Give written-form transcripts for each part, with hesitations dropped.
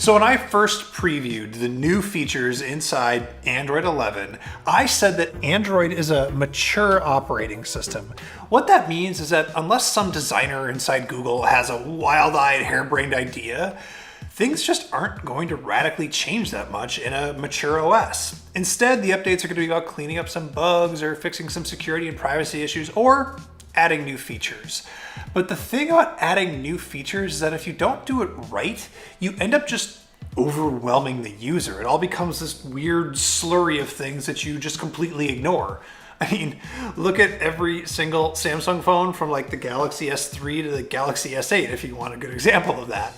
So when I first previewed the new features inside Android 11, I said that Android is a mature operating system. What that means is that unless some designer inside Google has a wild-eyed, harebrained idea, things just aren't going to radically change that much in a mature OS. Instead, the updates are going to be about cleaning up some bugs or fixing some security and privacy issues, or adding new features. But the thing about adding new features is that if you don't do it right, you end up just overwhelming the user. It all becomes this weird slurry of things that you just completely ignore. I mean, look at every single Samsung phone from like the Galaxy S3 to the Galaxy S8 if you want a good example of that.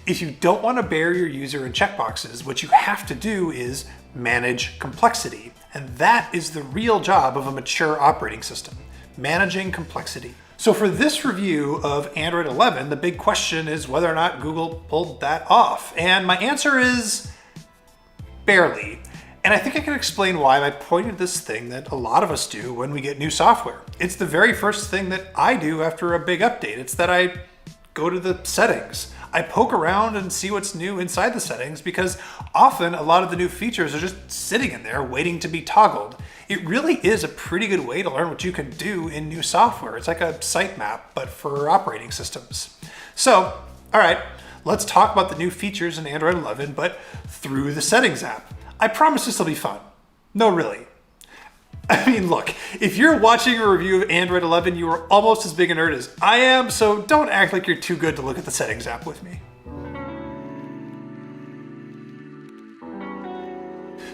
If you don't want to bear your user in checkboxes, what you have to do is manage complexity. And that is the real job of a mature operating system. Managing complexity. So for this review of Android 11, the big question is whether or not Google pulled that off. And my answer is barely. And I think I can explain why by pointing to this thing that a lot of us do when we get new software. It's the very first thing that I do after a big update. It's that I go to the settings. I poke around and see what's new inside the settings because often a lot of the new features are just sitting in there waiting to be toggled. It really is a pretty good way to learn what you can do in new software. It's like a sitemap, but for operating systems. So, all right, let's talk about the new features in Android 11, but through the settings app. I promise this will be fun. No, really. I mean, look, if you're watching a review of Android 11, you are almost as big a nerd as I am, so don't act like you're too good to look at the settings app with me.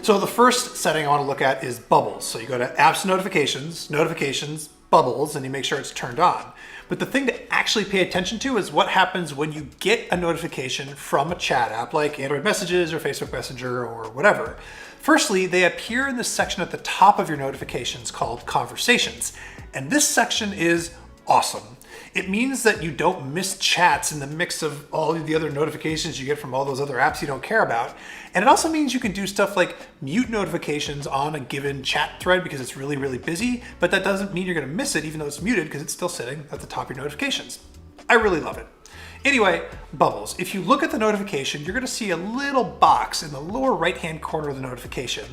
So the first setting I want to look at is bubbles. So you go to apps notifications, bubbles, and you make sure it's turned on. But the thing to actually pay attention to is what happens when you get a notification from a chat app like Android Messages or Facebook Messenger or whatever. Firstly, they appear in the section at the top of your notifications called Conversations. And this section is awesome. It means that you don't miss chats in the mix of all of the other notifications you get from all those other apps you don't care about. And it also means you can do stuff like mute notifications on a given chat thread because it's really, really busy, but that doesn't mean you're gonna miss it even though it's muted because it's still sitting at the top of your notifications. I really love it. Anyway, bubbles. If you look at the notification, you're gonna see a little box in the lower right-hand corner of the notification.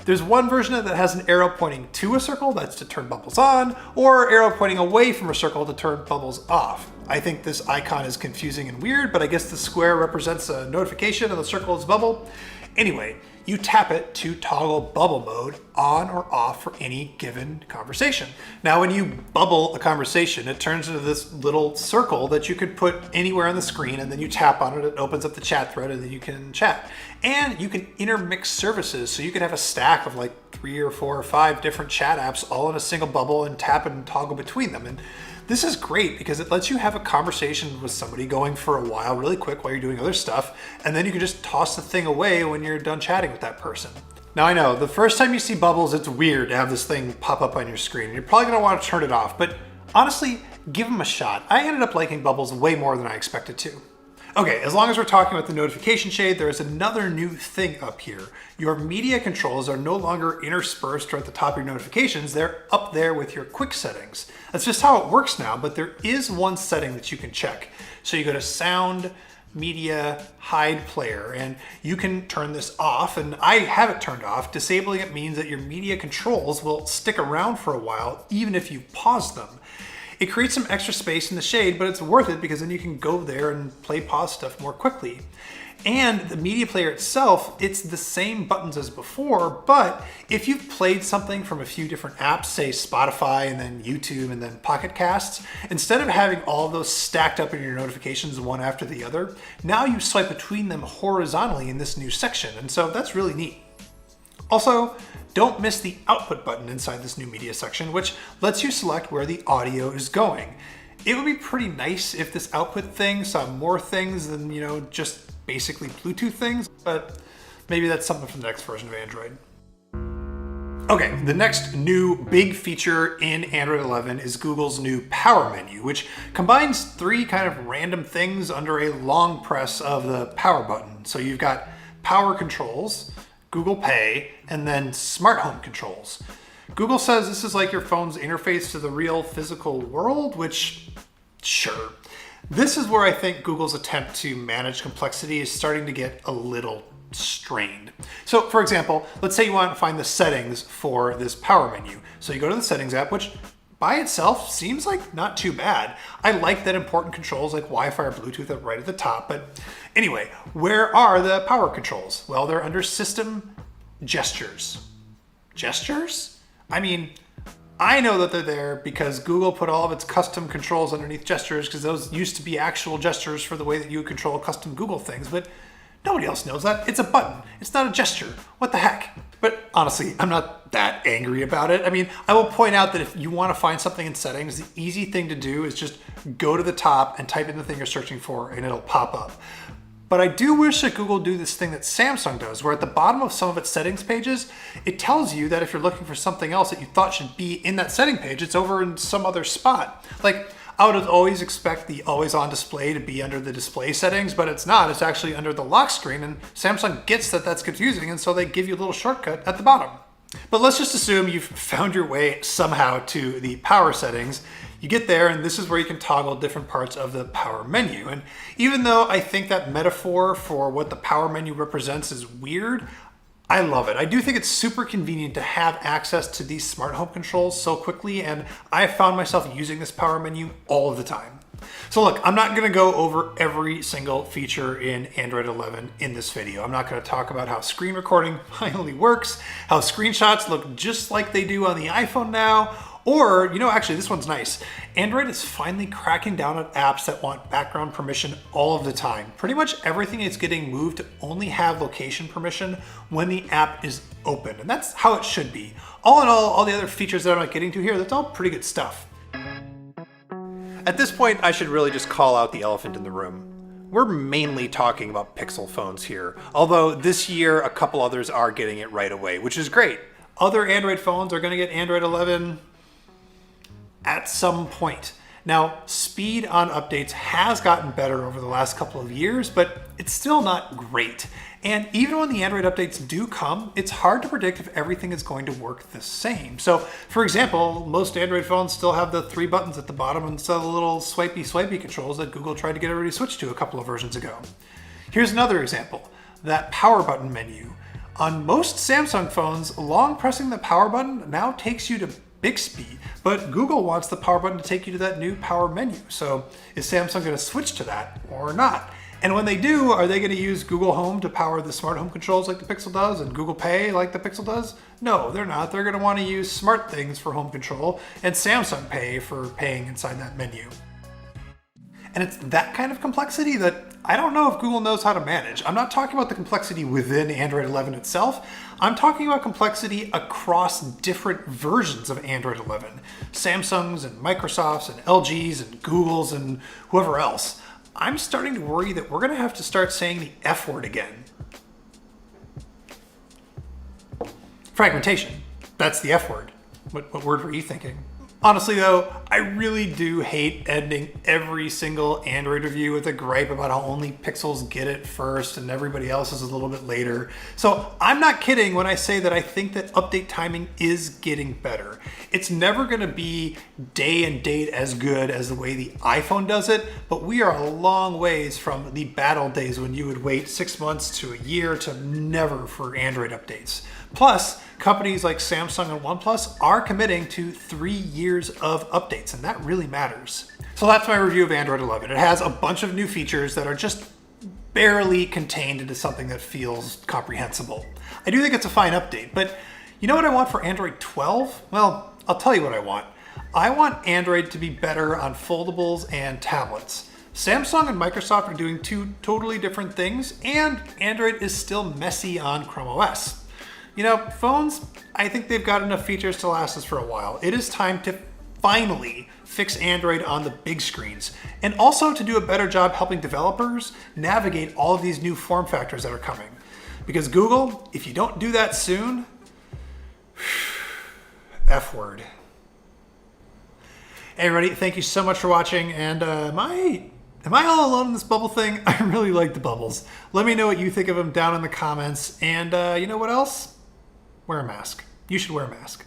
There's one version of it that has an arrow pointing to a circle, that's to turn bubbles on, or arrow pointing away from a circle to turn bubbles off. I think this icon is confusing and weird, but I guess the square represents a notification and the circle is a bubble. Anyway, you tap it to toggle bubble mode on or off for any given conversation. Now, when you bubble a conversation, it turns into this little circle that you could put anywhere on the screen, and then you tap on it, it opens up the chat thread, and then you can chat. And you can intermix services, so you can have a stack of like 3 or 4 or 5 different chat apps all in a single bubble and tap and toggle between them. And this is great because it lets you have a conversation with somebody going for a while really quick while you're doing other stuff, and then you can just toss the thing away when you're done chatting with that person. Now I know, the first time you see bubbles, it's weird to have this thing pop up on your screen. You're probably gonna want to turn it off, but honestly, give them a shot. I ended up liking bubbles way more than I expected to. Okay, as long as we're talking about the notification shade, there is another new thing up here. Your media controls are no longer interspersed or at the top of your notifications, they're up there with your quick settings. That's just how it works now, but there is one setting that you can check. So you go to Sound, Media, Hide Player, and you can turn this off, and I have it turned off. Disabling it means that your media controls will stick around for a while, even if you pause them. It creates some extra space in the shade, but it's worth it because then you can go there and play pause stuff more quickly. And the media player itself, it's the same buttons as before, but if you've played something from a few different apps, say Spotify and then YouTube and then Pocket Casts, instead of having all of those stacked up in your notifications one after the other, now you swipe between them horizontally in this new section, and so that's really neat. Also, don't miss the output button inside this new media section, which lets you select where the audio is going. It would be pretty nice if this output thing saw more things than, just basically Bluetooth things, but maybe that's something for the next version of Android. Okay, the next new big feature in Android 11 is Google's new Power menu, which combines 3 kind of random things under a long press of the power button. So you've got power controls, Google Pay, and then smart home controls. Google says this is like your phone's interface to the real physical world, which, sure. This is where I think Google's attempt to manage complexity is starting to get a little strained. So for example, let's say you want to find the settings for this power menu. So you go to the settings app, which by itself seems like not too bad. I like that important controls like Wi-Fi or Bluetooth are right at the top, but anyway, where are the power controls? Well, they're under system gestures. Gestures? I mean, I know that they're there because Google put all of its custom controls underneath gestures because those used to be actual gestures for the way that you would control custom Google things, but nobody else knows that. It's a button. It's not a gesture. What the heck? But honestly, I'm not that angry about it. I mean, I will point out that if you want to find something in settings, the easy thing to do is just go to the top and type in the thing you're searching for and it'll pop up. But I do wish that Google would do this thing that Samsung does, where at the bottom of some of its settings pages, it tells you that if you're looking for something else that you thought should be in that setting page, it's over in some other spot. Like, I would always expect the always on display to be under the display settings, but it's not. It's actually under the lock screen, and Samsung gets that that's confusing, and so they give you a little shortcut at the bottom. But let's just assume you've found your way somehow to the power settings. You get there, and this is where you can toggle different parts of the power menu. And even though I think that metaphor for what the power menu represents is weird, I love it. I do think it's super convenient to have access to these smart home controls so quickly, and I found myself using this power menu all of the time. So look, I'm not gonna go over every single feature in Android 11 in this video. I'm not gonna talk about how screen recording finally works, how screenshots look just like they do on the iPhone now, or, you know, actually this one's nice. Android is finally cracking down on apps that want background permission all of the time. Pretty much everything is getting moved to only have location permission when the app is open, and that's how it should be. All in all the other features that I'm not getting to here, that's all pretty good stuff. At this point, I should really just call out the elephant in the room. We're mainly talking about Pixel phones here, although this year a couple others are getting it right away, which is great. Other Android phones are gonna get Android 11 at some point. Now, speed on updates has gotten better over the last couple of years, but it's still not great. And even when the Android updates do come, it's hard to predict if everything is going to work the same. So, for example, most Android phones still have the 3 buttons at the bottom instead of the little swipey controls that Google tried to get everybody switched to a couple of versions ago. Here's another example, that power button menu. On most Samsung phones, long pressing the power button now takes you to Bixby, but Google wants the power button to take you to that new power menu. So is Samsung going to switch to that or not? And when they do, are they going to use Google Home to power the smart home controls like the Pixel does and Google Pay like the Pixel does? No, they're not. They're going to want to use Smart Things for home control and Samsung Pay for paying inside that menu. And it's that kind of complexity that I don't know if Google knows how to manage. I'm not talking about the complexity within Android 11 itself. I'm talking about complexity across different versions of Android 11. Samsung's and Microsoft's and LG's and Google's and whoever else. I'm starting to worry that we're gonna have to start saying the F word again. Fragmentation. That's the F word. What word were you thinking? Honestly though, I really do hate ending every single Android review with a gripe about how only Pixels get it first and everybody else is a little bit later. So I'm not kidding when I say that I think that update timing is getting better. It's never gonna be day and date as good as the way the iPhone does it, but we are a long ways from the bad old days when you would wait 6 months to a year to never for Android updates. Plus, companies like Samsung and OnePlus are committing to 3 years of updates, and that really matters. So that's my review of Android 11. It has a bunch of new features that are just barely contained into something that feels comprehensible. I do think it's a fine update, but you know what I want for Android 12? Well, I'll tell you what I want. I want Android to be better on foldables and tablets. Samsung and Microsoft are doing 2 totally different things, and Android is still messy on Chrome OS. You know, phones, I think they've got enough features to last us for a while. It is time to finally fix Android on the big screens, and also to do a better job helping developers navigate all of these new form factors that are coming. Because Google, if you don't do that soon, F word. Hey everybody, thank you so much for watching, and am I all alone in this bubble thing? I really like the bubbles. Let me know what you think of them down in the comments, and you know what else? Wear a mask. You should wear a mask.